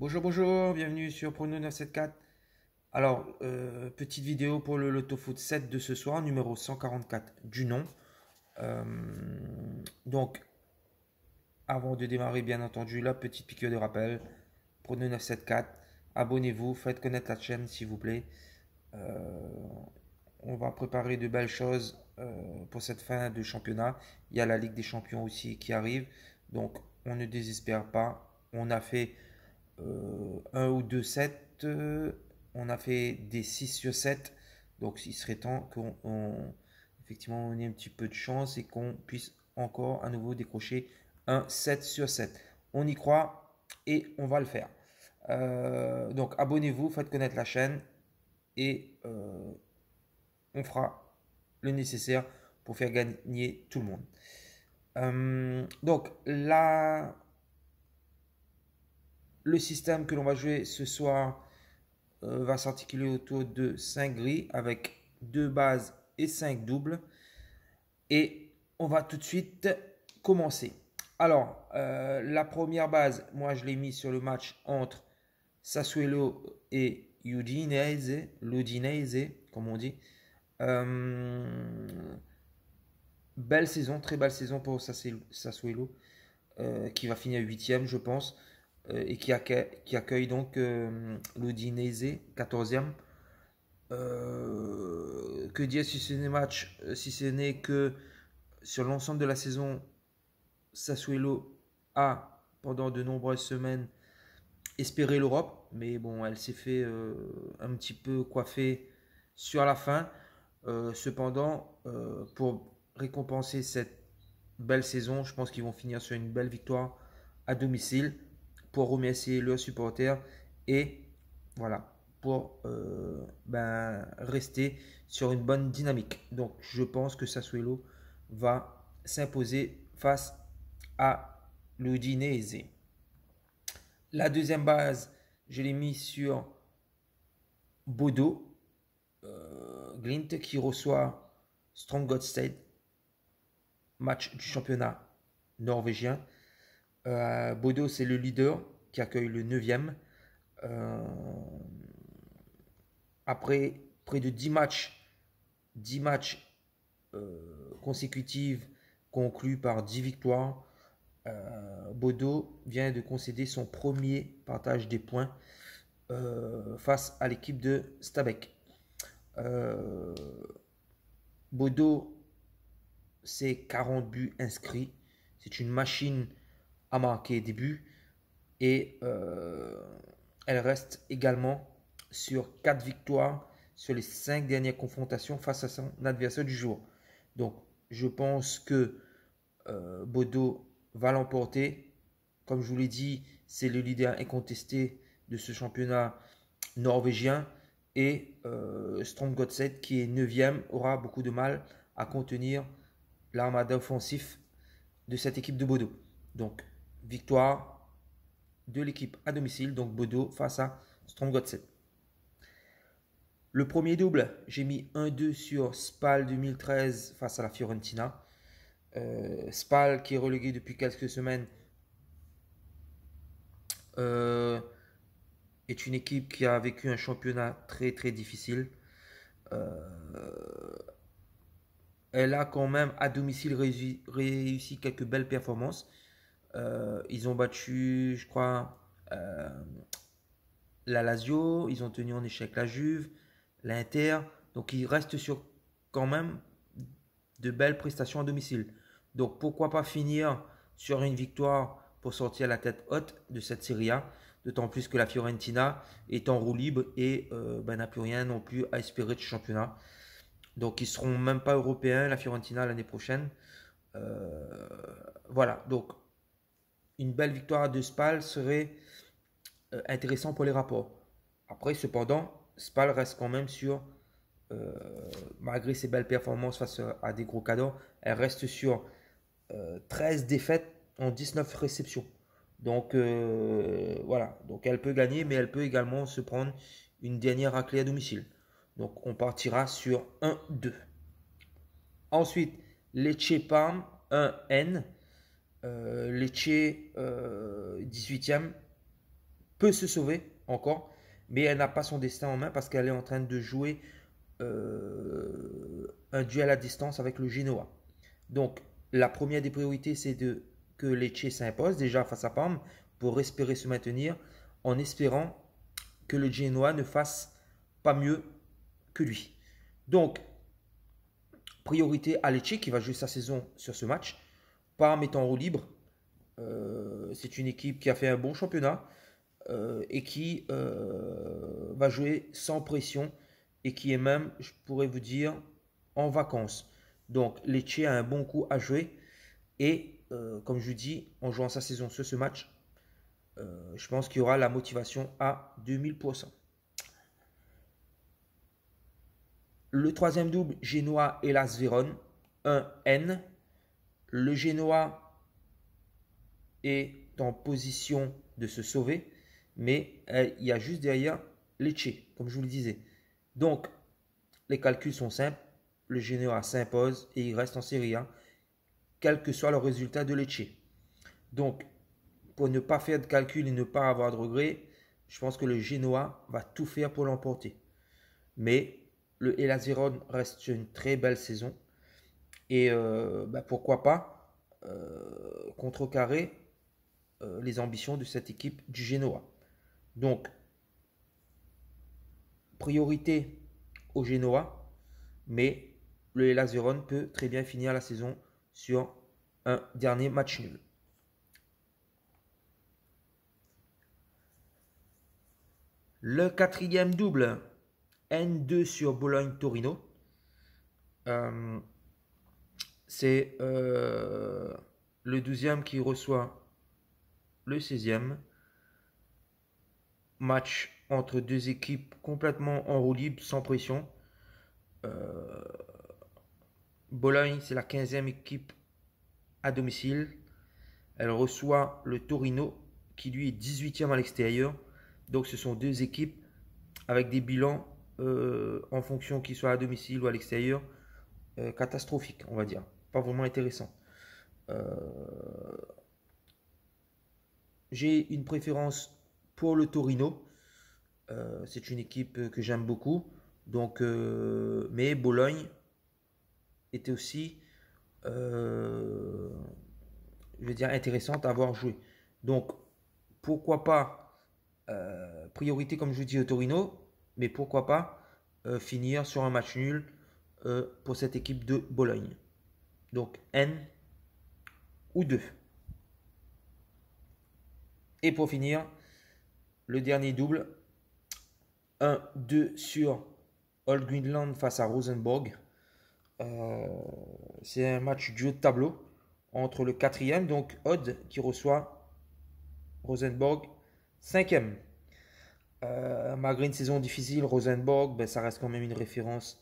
Bonjour, bonjour, bienvenue sur Prono 974. Alors, petite vidéo pour le Loto Foot 7 de ce soir, numéro 144 du nom. Euh, donc, avant de démarrer, bien entendu, la petite piqûre de rappel. Prono 974, abonnez-vous, faites connaître la chaîne s'il vous plaît. Euh, on va préparer de belles choses pour cette fin de championnat. Il y a la Ligue des Champions aussi qui arrive. Donc, on ne désespère pas. On a fait un ou deux sets. On a fait des 6 sur 7. Donc il serait temps effectivement, on ait un petit peu de chance et qu'on puisse encore à nouveau décrocher un 7 sur 7. On y croit et on va le faire. Donc abonnez-vous, faites connaître la chaîne et on fera le nécessaire pour faire gagner tout le monde. Donc là, le système que l'on va jouer ce soir va s'articuler autour de 5 grilles avec 2 bases et 5 doubles. Et on va tout de suite commencer. Alors, la première base, moi je l'ai mis sur le match entre Sassuolo et l'Udinese, comme on dit. Belle saison, très belle saison pour Sassuolo, qui va finir 8e, je pense, et qui accueille donc l'Udinese, 14e. Que dire si ce n'est match, si ce n'est que sur l'ensemble de la saison, Sassuolo a, pendant de nombreuses semaines, espéré l'Europe, mais bon, elle s'est fait un petit peu coiffer sur la fin. Cependant, pour récompenser cette belle saison, je pense qu'ils vont finir sur une belle victoire à domicile pour remercier leurs supporters et voilà, pour rester sur une bonne dynamique. Donc je pense que Sassuolo va s'imposer face à l'Udinese. La deuxième base, je l'ai mis sur Bodo, Glint qui reçoit Strømsgodset, match du championnat norvégien. Bodo, c'est le leader qui accueille le 9e. Après près de 10 matchs consécutifs conclus par 10 victoires, Bodo vient de concéder son premier partage des points face à l'équipe de Stabæk. Bodo, c'est 40 buts inscrits. C'est une machine à marquer des buts. Et elle reste également sur 4 victoires sur les 5 dernières confrontations face à son adversaire du jour. Donc je pense que Bodo va l'emporter. Comme je vous l'ai dit, c'est le leader incontesté de ce championnat norvégien. Et Strømsgodset, qui est 9e, aura beaucoup de mal à contenir l'armada offensif de cette équipe de Bodo. Donc, victoire de l'équipe à domicile, donc Bodo face à Strømsgodset. Le premier double, j'ai mis 1-2 sur Spal 2013 face à la Fiorentina. Spal qui est relégué depuis quelques semaines est une équipe qui a vécu un championnat très très difficile. Elle a quand même à domicile réussi quelques belles performances. Ils ont battu, je crois, la Lazio, ils ont tenu en échec la Juve, l'Inter. Donc ils restent sur quand même de belles prestations à domicile. Donc pourquoi pas finir sur une victoire pour sortir la tête haute de cette Serie A. D'autant plus que la Fiorentina est en roue libre et n'a plus rien non plus à espérer de ce championnat. Donc ils ne seront même pas européens, la Fiorentina, l'année prochaine. Voilà, donc une belle victoire de Spal serait intéressant pour les rapports. Après, cependant, Spal reste quand même sur, malgré ses belles performances face à des gros cadors, elle reste sur 13 défaites en 19 réceptions. Donc voilà, donc elle peut gagner, mais elle peut également se prendre une dernière raclée à domicile. Donc on partira sur 1-2. Ensuite, Lecce Parme 1N. Lecce 18e. peut se sauver encore, mais elle n'a pas son destin en main parce qu'elle est en train de jouer un duel à distance avec le Genoa. Donc, la première des priorités, c'est que Lecce s'impose déjà face à Parme pour espérer se maintenir en espérant que le Genoa ne fasse pas mieux que lui. Donc, priorité à Lecce qui va jouer sa saison sur ce match. Parme est en roue libre. C'est une équipe qui a fait un bon championnat et qui va jouer sans pression et qui est même, je pourrais vous dire, en vacances. Donc, Lecce a un bon coup à jouer et comme je vous dis, en jouant sa saison sur ce match, je pense qu'il y aura la motivation à 2000%. Le troisième double, Genoa et Las Vérone, 1N. Le Genoa est en position de se sauver, mais il y a juste derrière Lecce, comme je vous le disais. Donc, les calculs sont simples. Le Genoa s'impose et il reste en Serie A, quel que soit le résultat de Lecce. Donc, pour ne pas faire de calcul et ne pas avoir de regrets, je pense que le Genoa va tout faire pour l'emporter. Mais le Hellas Vérone reste une très belle saison. Et pourquoi pas contrecarrer les ambitions de cette équipe du Genoa. Donc, priorité au Genoa, mais le Hellas Vérone peut très bien finir la saison sur un dernier match nul. Le quatrième double, N2 sur Bologne-Torino. C'est le 12e qui reçoit le 16e. Match entre deux équipes complètement en roue libre, sans pression. Bologne, c'est la 15e équipe à domicile. Elle reçoit le Torino, qui lui est 18e à l'extérieur. Donc ce sont deux équipes avec des bilans en fonction qu'ils soient à domicile ou à l'extérieur catastrophiques, on va dire. Pas vraiment intéressant. J'ai une préférence pour le Torino. C'est une équipe que j'aime beaucoup. Donc, mais Bologne était aussi, je veux dire, intéressante à avoir joué. Donc, pourquoi pas priorité, comme je vous dis, au Torino, mais pourquoi pas finir sur un match nul pour cette équipe de Bologne. Donc, N ou 2. Et pour finir, le dernier double, 1-2 sur Old Greenland face à Rosenborg. C'est un match du haut de tableau entre le 4e, donc Odd, qui reçoit Rosenborg 5e. Malgré une saison difficile, Rosenborg, ben, ça reste quand même une référence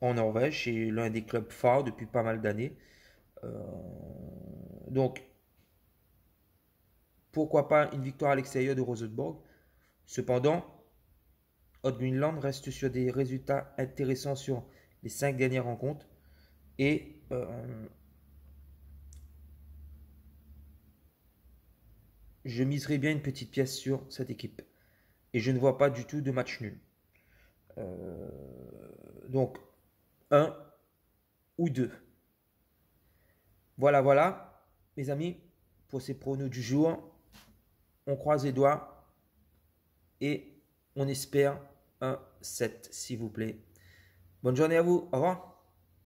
en Norvège. C'est l'un des clubs phares depuis pas mal d'années. Donc, pourquoi pas une victoire à l'extérieur de Rosenborg. Cependant, Odd Greenland reste sur des résultats intéressants sur les 5 dernières rencontres. Et je miserai bien une petite pièce sur cette équipe. Et je ne vois pas du tout de match nul. Donc, 1 ou 2. Voilà, voilà, mes amis, pour ces pronos du jour. On croise les doigts et on espère un 7, s'il vous plaît. Bonne journée à vous. Au revoir.